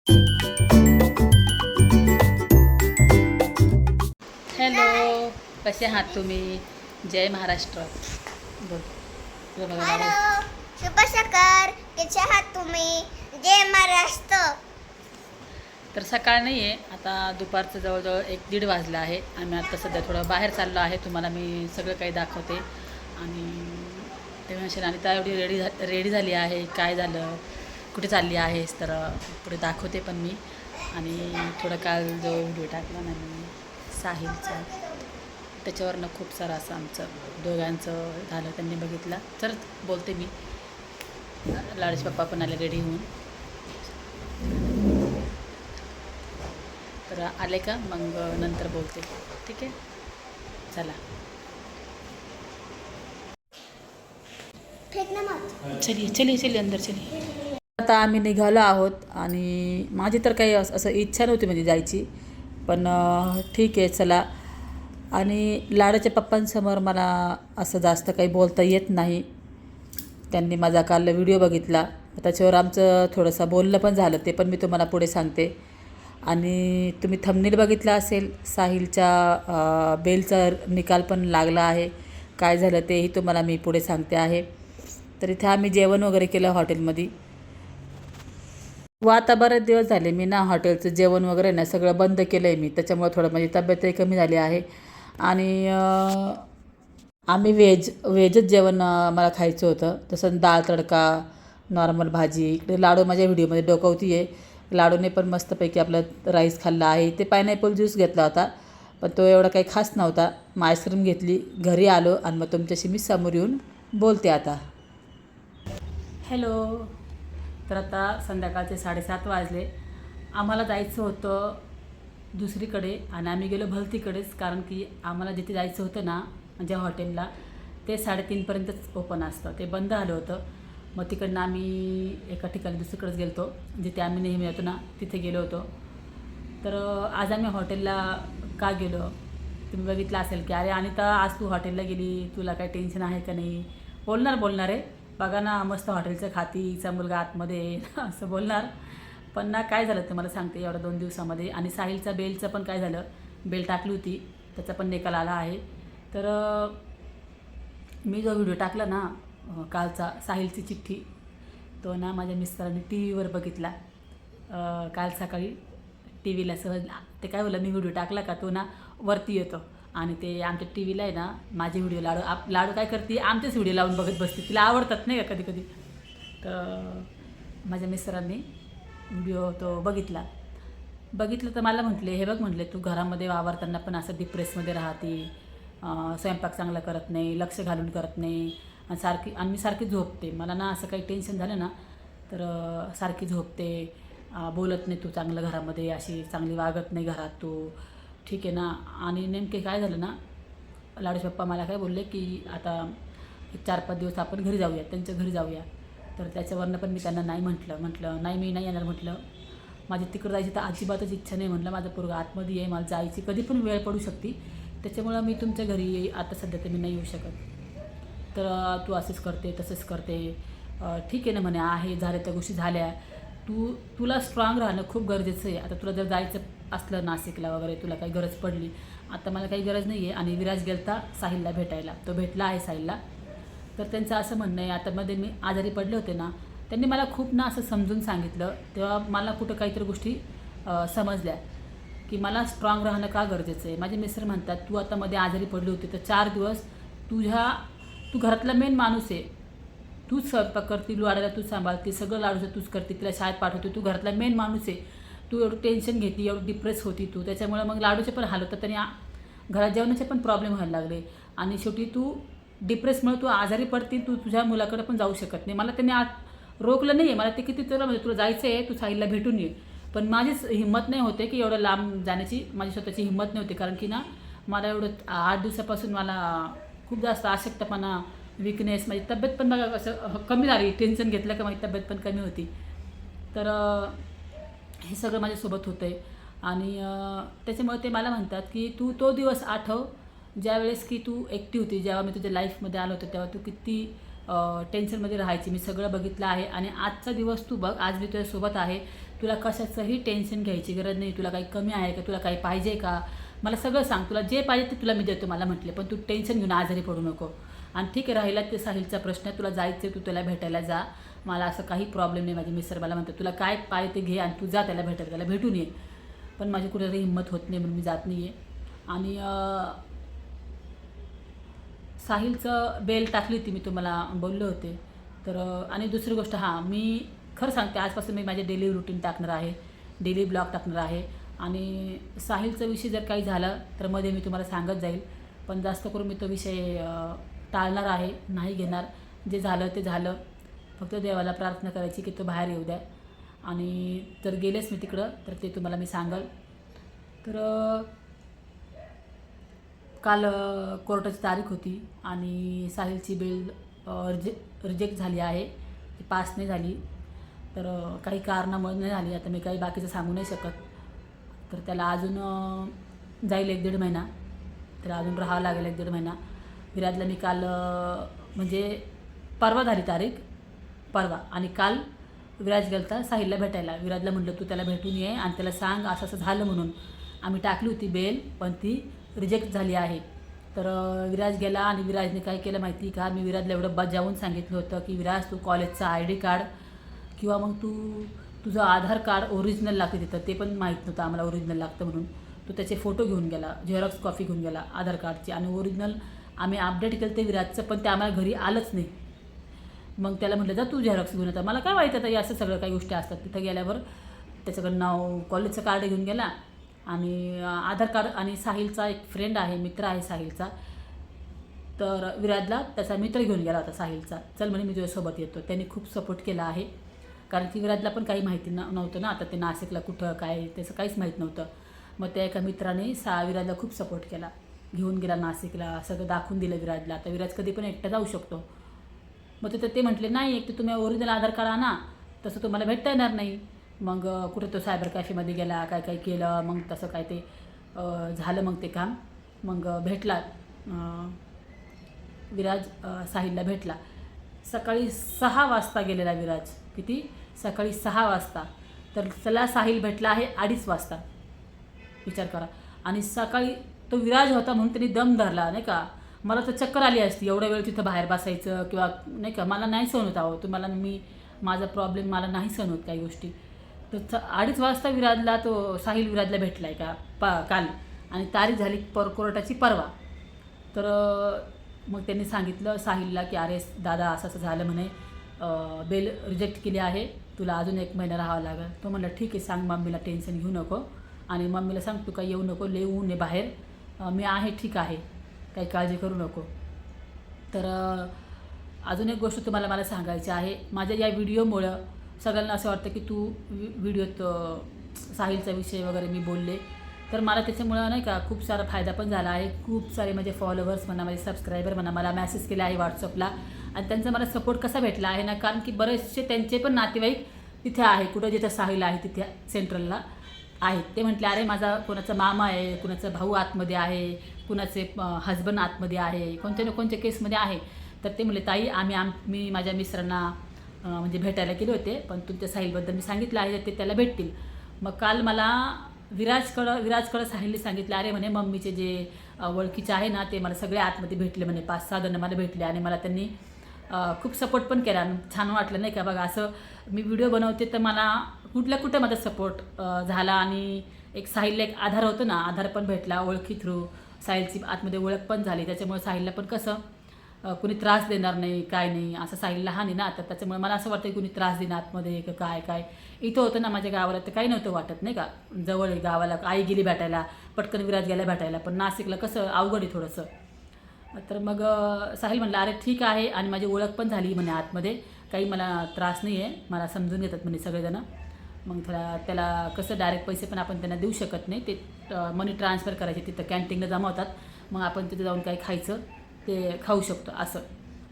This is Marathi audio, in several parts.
हॅलो, कसे आहात तुम्ही? जय महाराष्ट्र. बोल. बघा लाडू. हॅलो, शुभ सकाळ. कसे आहात तुम्ही? जय महाराष्ट्र. तर सकाळ नाही आहे, आता दुपारचं जवळजवळ 1-1:30 वाजला आहे. आम्ही आता सध्या थोडं बाहेर चाललो आहे. तुम्हाला मी सगळं काही दाखवते. आणि ते म्हणशील अनिता एवढी रेडी झाली आहे, काय झालं, कुठे चालली आहेस? तर पुढे दाखवते पण मी. आणि थोडं काल जो व्हिडिओ टाकला ना मी साहिलचा, त्याच्यावरनं खूप सारं असं आमचं दोघांचं झालं, त्यांनी बघितलं. तर बोलते मी. लाडूचे पप्पा पण आले रेडी होऊन. तर आले का मग नंतर बोलते, ठीक आहे? चला. चलिए अंदर चलिए. आता आम्ही निघालो आहोत आणि माझी तर काही असं इच्छा नव्हती म्हणजे जायची, पण ठीक आहे चला. आणि लाडाच्या पप्पांसमोर मला असं जास्त काही बोलता येत नाही. त्यांनी माझा काल व्हिडिओ बघितला, त्याच्यावर आमचं थोडंसं बोलणं पण झालं, ते पण मी तुम्हाला पुढे सांगते. आणि तुम्ही थंबनेल बघितला असेल, साहिलच्या बेलचा निकाल पण लागला आहे. काय झालं तेही तुम्हाला मी पुढे सांगते आहे. तर इथे आम्ही जेवण वगैरे केलं हॉटेलमध्ये. व आता बरेच दिवस झाले मी ना हॉटेलचं जेवण वगैरे ना सगळं बंद केलं आहे मी, त्याच्यामुळे थोडं माझी तब्येतही कमी झाली आहे. आणि आम्ही व्हेजच जेवण मला खायचं होतं. तसं डाळ तडका, नॉर्मल भाजी. इकडे लाडू माझ्या व्हिडिओमध्ये डोकवती आहे. लाडूने पण मस्तपैकी आपलं राईस खाल्ला आहे. ते पायनॅपल ज्यूस घेतला होता, पण तो एवढा काही खास नव्हता. मग आईस्क्रीम घेतली, घरी आलो आणि मग तुमच्याशी मी समोर येऊन बोलते आता. हॅलो. तर आता संध्याकाळचे 7:30 वाजले. आम्हाला जायचं होतं दुसरीकडे आणि आम्ही गेलो भलतीकडेच, कारण की आम्हाला जिथे जायचं होतं ना म्हणजे हॉटेलला, ते 3:30पर्यंतच ओपन असतं, ते बंद आलं होतं. मग तिकडनं आम्ही एका ठिकाणी दुसरीकडेच गेलो होतो, जिथे आम्ही नेहमी येतो ना तिथे गेलो होतो. तर आज आम्ही हॉटेलला का गेलो तुम्ही बघितलं असेल की अरे अनिता आज तू हॉटेलला गेली, तुला काय टेन्शन आहे का नाही? बोलणार आहे, बघा ना मस्त हॉटेलचं खातीचा मुलगा आतमध्ये असं बोलणार. पण ना काय झालं ते मला सांगते एवढ्या 2 दिवसामध्ये. आणि साहिलचा बेलचं पण काय झालं, बेल टाकली होती, त्याचा पण निकाल आला आहे. तर मी जो व्हिडिओ टाकला ना कालचा साहिलची चिठ्ठी, तो ना माझ्या मिस्टरांनी टी व्हीवर बघितला. काल सकाळी टी व्हीला सहज ते काय बोललं, मी व्हिडिओ टाकला का तो ना वरती येतो आणि ते आमच्या टी व्हीला आहे ना माझे व्हिडिओ लाडू काय करते, आमचेच व्हिडिओ लावून बघत बसते, तिला आवडतात नाही का कधी कधी. तर माझ्या मिस्टरांनी व्हिडिओ तो बघितलं तर मला म्हटले, हे बघ म्हटले, तू घरामध्ये वावरताना पण असं डिप्रेसमध्ये राहते, स्वयंपाक चांगला करत नाही, लक्ष घालून करत नाही, आणि मी सारखी झोपते. मला ना असं काही टेन्शन झालं ना तर सारखी झोपते, बोलत नाही तू चांगलं घरामध्ये, अशी चांगली वागत नाही घरात तू, ठीक आहे ना. आणि नेमके काय झालं ना, लाडूचे पप्पा मला काय बोलले की आता 4-5 दिवस आपण घरी जाऊया, त्यांच्या घरी जाऊया. तर त्याच्यावरनं पण मी त्यांना नाही म्हटलं नाही, मी नाही येणार म्हटलं. माझी तिकडं जायची तर अजिबातच इच्छा नाही म्हटलं, माझं पोरगं आतमध्ये आहे, मला जायची कधी पण वेळ पडू शकते, त्याच्यामुळं मी तुमच्या घरी आता सध्या तर मी नाही येऊ शकत. तर तू असंच करते तसंच करते, ठीक आहे ना म्हणे, आहे झाल्या त्या गोष्टी झाल्या, तुला स्ट्रॉंग राहणं खूप गरजेचं आहे. आता तुला जर जायचं असलं नाशिकला वगैरे, तुला काही गरज पडली, आता मला काही गरज नाही आहे. आणि विराज गेलता साहिलला भेटायला, तो भेटला आहे साहिलला. तर त्यांचं असं म्हणणं आहे, आता मध्ये मी आजारी पडले होते ना, त्यांनी मला खूप ना असं समजून सांगितलं, तेव्हा मला कुठं काहीतरी गोष्टी समजल्या की मला स्ट्रॉंग राहणं का गरजेचं आहे. माझे मिस्टर म्हणतात, तू आता मध्ये आजारी पडली होती तर 4 दिवस तू घरातला मेन माणूस आहे, तूच स्वयंपाक करते, लाडाला तूच सांभाळते, सगळं लाडूचं तूच करते, तिला शाळेत पाठवते, तू घरातला मेन माणूस आहे, तू एवढं टेन्शन घेते, एवढं डिप्रेस होती तू, त्याच्यामुळे मग लाडूचे पण हाल होतात आणि घरात जेवणाचे पण प्रॉब्लेम व्हायला लागले. आणि शेवटी तू डिप्रेसमुळे तू आजारी पडते, तू तुझ्या मुलाकडे पण जाऊ शकत नाही. मला त्यांनी रोखलं नाही आहे, मला ते किती तुला म्हणजे तुला जायचं आहे, तू साहिलला भेटून ये, पण माझीच हिंमत नाही होते की एवढं लांब जाण्याची, माझी स्वतःची हिंमत नाही होती. कारण की ना मला एवढं 8 दिवसापासून मला खूप जास्त अशक्तपणा, विकनेस, माझी तब्येत पण बघा असं कमी झाली, टेन्शन घेतलं का माझी तब्येत पण कमी होती. तर हे सगळं माझ्यासोबत होतं आहे. आणि त्याच्यामुळे ते मला म्हणतात की तू तो दिवस आठव ज्यावेळेस की तू एकटी होती, जेव्हा मी तुझ्या लाईफमध्ये आलो होतो, तेव्हा तू किती टेन्शनमध्ये राहायची. मी सगळं बघितलं आहे आणि आजचा दिवस तू बघ, आज मी तुझ्यासोबत आहे, तुला कशाचंही टेन्शन घ्यायची गरज नाही. तुला काही कमी आहे का, तुला काही पाहिजे का, मला सगळं सांग, तुला जे पाहिजे ते तुला मी देतो मला म्हटले, पण तू टेन्शन घेऊन आजारी पडू नको. आणि ठीक आहे, राहिला ते साहिलचा प्रश्न, तुला जायचं तू त्याला भेटायला जा, मला असं काही प्रॉब्लेम नाही. माझे मिस्टर मला म्हणतात तुला काय पाहिजे ते घे आणि तू जा त्याला भेटायला, त्याला भेटून ये. पण माझी कुठेतरी हिंमत होत नाही म्हणून मी जात नाही आहे. आणि साहिलचं बेल टाकली होती, मी तुम्हाला बोलले होते. तर आणि दुसरी गोष्ट, हां, मी खरं सांगते आजपासून मी माझे डेली रुटीन टाकणार आहे, डेली ब्लॉग टाकणार आहे. आणि साहिलचा विषय जर काही झालं तर मध्ये मी तुम्हाला सांगत जाईल, पण जास्त करून मी तो विषय टाळणार आहे, नाही घेणार. जे झालं ते झालं. फक्त देवाला प्रार्थना करायची की तो बाहेर येऊ द्या. आणि जर गेलेच मी तिकडं तर ते तुम्हाला मी सांगाल. तर काल कोर्टाची तारीख होती आणि साहिलची बेल रिजेक्ट झाली आहे, ती पास नाही झाली. तर काही कारणामुळे नाही झाली. आता मी काही बाकीचं सांगू नाही शकत. तर त्याला अजून जाईल 1-1.5 महिना, त्याला अजून राहावं लागेल 1-1.5 महिना. विराजला मी काल म्हणजे परवा झाली तारीख, परवा, आणि काल विराज गेलता साहिलला भेटायला. विराजला म्हटलं तू त्याला भेटून ये आणि त्याला सांग असं असं झालं म्हणून. आम्ही टाकली होती बेल पण ती रिजेक्ट झाली आहे. तर विराज गेला आणि विराजने काय केलं माहिती का, मी विराजला एवढं बजावून सांगितलं होतं की विराज तू कॉलेजचा ID कार्ड किंवा मग तुझं आधार कार्ड ओरिजिनल लागते तिथं, ते पण माहीत नव्हतं आम्हाला ओरिजिनल लागतं म्हणून. तो त्याचे फोटो घेऊन गेला, झेरॉक्स कॉपी घेऊन गेला आधार कार्डची, आणि ओरिजिनल आम्ही अपडेट केलं ते विराजचं, पण ते आम्हाला घरी आलंच नाही. मग त्याला म्हटलं जा तू झेरॉक्स घेऊन येता. मला काय माहीत आता असं सगळं काही गोष्टी असतात. तिथं गेल्यावर त्याच्याकडं नाव कॉलेजचं कार्ड घेऊन गेला आणि आधार कार्ड. आणि साहिलचा एक फ्रेंड आहे, मित्र आहे साहिलचा, तर विराजला त्याचा मित्र घेऊन गेला होता साहिलचा. चल म्हणे मी तुझ्यासोबत येतो. त्यांनी खूप सपोर्ट केला आहे, कारण की विराजला पण काही माहिती नव्हतं ना, आता ते नाशिकला कुठं काय त्याचं काहीच माहीत नव्हतं. मग त्या एका मित्राने विराजला खूप सपोर्ट केला, घेऊन गेला नाशिकला, सगळं दाखवून दिलं विराजला. आता विराज कधी पण एकटा जाऊ शकतो. मग ते म्हटले नाही, एक तर तुम्ही ओरिजिनल आधार कार्ड आणा, तसं तुम्हाला भेटता येणार नाही. मग कुठे तो सायबर कॅफेमध्ये गेला, काय काय केलं, मग तसं काय ते झालं मग ते काम. मग भेटला विराज, साहिलला भेटला. सकाळी 6 वाजता गेलेला विराज. किती? सकाळी 6 वाजता. तर त्याला साहिल भेटला आहे 2:30 वाजता, विचार करा. आणि सकाळी तो विराज होता म्हणून त्यांनी दम धरला नाही का. मला तर चक्कर आली असती, एवढा वेळ तिथं बाहेर बसायचं किंवा नाही का, मला नाही सहन होत. आहो तुम्हाला माझा प्रॉब्लेम, मला नाही सहन होत काही गोष्टी. तर 2:30 वाजता विराजला साहिल विराजला भेटला आहे काल, आणि तारीख झाली कोर्टाची परवा. तर मग त्यांनी सांगितलं साहिलला की अरे दादा असं असं झालं म्हणे, बेल रिजेक्ट केली आहे, तुला अजून 1 महिना राहावं लागेल. तो म्हणला ठीक आहे, सांग मम्मीला, टेन्शन घेऊ नको, आणि मम्मीला सांग तू काही येऊ नको, लय ऊन आहे बाहेर, मी आहे, ठीक आहे, काही काळजी करू नको. तर अजून एक गोष्ट तुम्हाला मला सांगायची आहे. माझ्या या व्हिडिओमुळं सगळ्यांना असं वाटतं की तू व्हिडिओत साहिलचा विषय वगैरे मी बोलले, तर मला त्याच्यामुळं नाही का खूप सारा फायदा पण झाला आहे. खूप सारे माझे फॉलोवर्स म्हणा, माझे सबस्क्रायबर म्हणा, मला मेसेज केले आहे व्हॉट्सअपला, आणि त्यांचा मला सपोर्ट कसा भेटला आहे ना, कारण की बरेचसे त्यांचे पण नातेवाईक तिथे आहे, कुठं जिथं साहिल आहे तिथे सेंट्रलला आहेत. ते म्हटले अरे माझा कोणाचा मामा आहे, कुणाचा भाऊ आतमध्ये आहे, कुणाचे हजबंड आतमध्ये आहे, कोणत्या ना कोणत्या केसमध्ये आहे. तर ते म्हणले ताई मी माझ्या मिस्टरांना म्हणजे भेटायला गेले होते, पण तुमच्या साहिलबद्दल मी सांगितलं आहे ते त्याला भेटतील. मग काल मला विराजकडं साहिलने सांगितलं अरे म्हणे मम्मीचे जे ओळखीचे आहे ना ते मला सगळे आतमध्ये भेटले म्हणे, 5-6 जण मला भेटले, आणि मला त्यांनी खूप सपोर्ट पण केला. छान वाटलं नाही का. बघा असं मी व्हिडिओ बनवते तर मला कुठे माझा सपोर्ट झाला, आणि एक साहिलला एक आधार होतो ना, आधार पण भेटला ओळखी थ्रू. साहिलची आतमध्ये ओळख पण झाली, त्याच्यामुळे साहिलला पण कसं कुणी त्रास देणार नाही, काय नाही, असं साहिल लहान आहे ना, तर त्याच्यामुळे मला असं वाटतं की कुणी त्रास देणार आतमध्ये काय इथं होतं ना माझ्या गावाला, तर काही नव्हतं वाटत नाही का. जवळ आहे गावाला, आई गेली भेटायला, पटकन विराज गेला भेटायला, पण नाशिकला कसं अवघड आहे थोडंसं. तर मग साहिल म्हणला अरे ठीक आहे, आणि माझी ओळख पण झाली म्हणे आतमध्ये, काही मला त्रास नाही आहे, मला समजून घेतात म्हणे सगळेजणं. मग त्याला कसं डायरेक्ट पैसे पण आपण त्यांना देऊ शकत नाही, ते मनी ट्रान्सफर करायचे, तिथं कॅन्टीनला जमा होतात, मग आपण तिथे जाऊन काही खायचं ते खाऊ शकतो असं.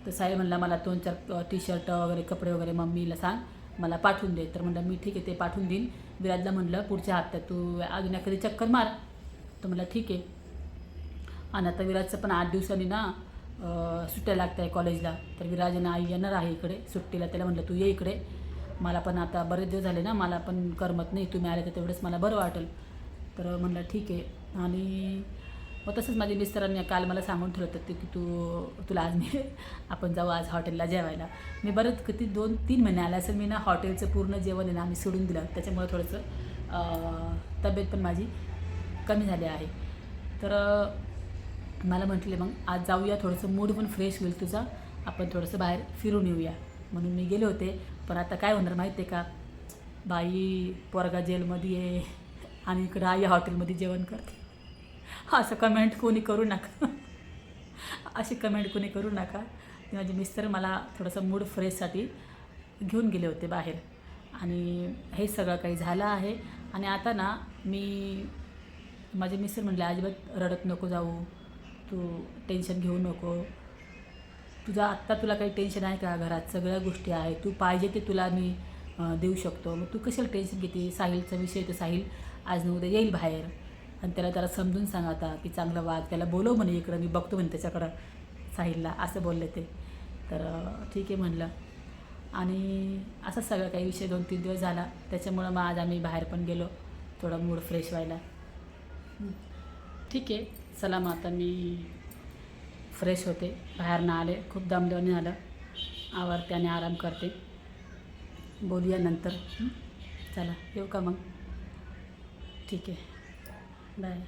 तर साहिल म्हणला मला 2-4 टी-शर्ट वगैरे कपडे वगैरे मम्मीला सांग मला पाठवून दे. तर म्हणलं मी ठीक आहे ते पाठवून देईन. विराजला म्हणलं पुढच्या हप्त्यात तू अजून एखादी चक्कर मार. तर म्हणलं ठीक आहे. आणि आता विराजचं पण 8 दिवसांनी ना सुट्ट्या लागत आहे कॉलेजला, तर विराज आणि आई येणार आहे इकडे सुट्टीला. त्याला म्हटलं तू ये इकडे, मला पण आता बरेच दिवस झाले ना, मला पण करमत नाही, तुम्ही आले तर तेवढंच मला बरं वाटेल. तर म्हणलं ठीक आहे. आणि मग तसंच माझ्या मिस्टरांनी काल मला सांगून ठेवलं होतं की तुला आज मी आपण जाऊ आज हॉटेलला जेवायला. मी बरंच किती 2-3 महिने आले असेल मी ना हॉटेलचं पूर्ण जेवण आहे ना आम्ही सोडून दिलं. त्याच्यामुळे थोडंसं तब्येत पण माझी कमी झाली आहे. तर मला म्हटले मग आज जाऊया, थोडंसं मूड पण फ्रेश होईल तुझा, आपण थोडंसं बाहेर फिरून येऊया. म्हणून मी गेले होते. पण आता काय होणार माहिती आहे का, बाई पोरगा जेलमध्ये आहे आणि इकडं आई हॉटेलमध्ये जेवण करते. असं कमेंट कोणी करू नका. अशी कमेंट कोणी करू नका. माझे मिस्टर मला थोडंसं मूड फ्रेशसाठी घेऊन गेले होते बाहेर. आणि हे सगळं काही झालं आहे. आणि आता ना माझे मिस्टर म्हटले अजिबात रडत नको जाऊ, तू टेन्शन घेऊ नको, आत्ता तुला काही टेन्शन आहे का, घरात सगळ्या गोष्टी आहे, तू पाहिजे ते तुला मी देऊ शकतो, मग तू कशाला टेन्शन घेते. साहिलचा विषय तर साहिल आज न उद्या येईल बाहेर आणि त्याला समजून सांग आता की चांगलं वाग, त्याला बोलव म्हणे इकडं, मी बघतो म्हणे त्याच्याकडं साहिलला, असं बोलले ते. तर ठीक आहे म्हणलं. आणि असं सगळं काही विषय 2-3 दिवस झाला. त्याच्यामुळं मग आज आम्ही बाहेर पण गेलो थोडा मूड फ्रेश व्हायला. ठीक आहे, चला मग आता मी फ्रेश होते, बाहेरनं आले, खूप दमल्याने आलं, आवरते आणि आराम करते. बोलूया नंतर. चला येऊ का मग. ठीक आहे, बाय.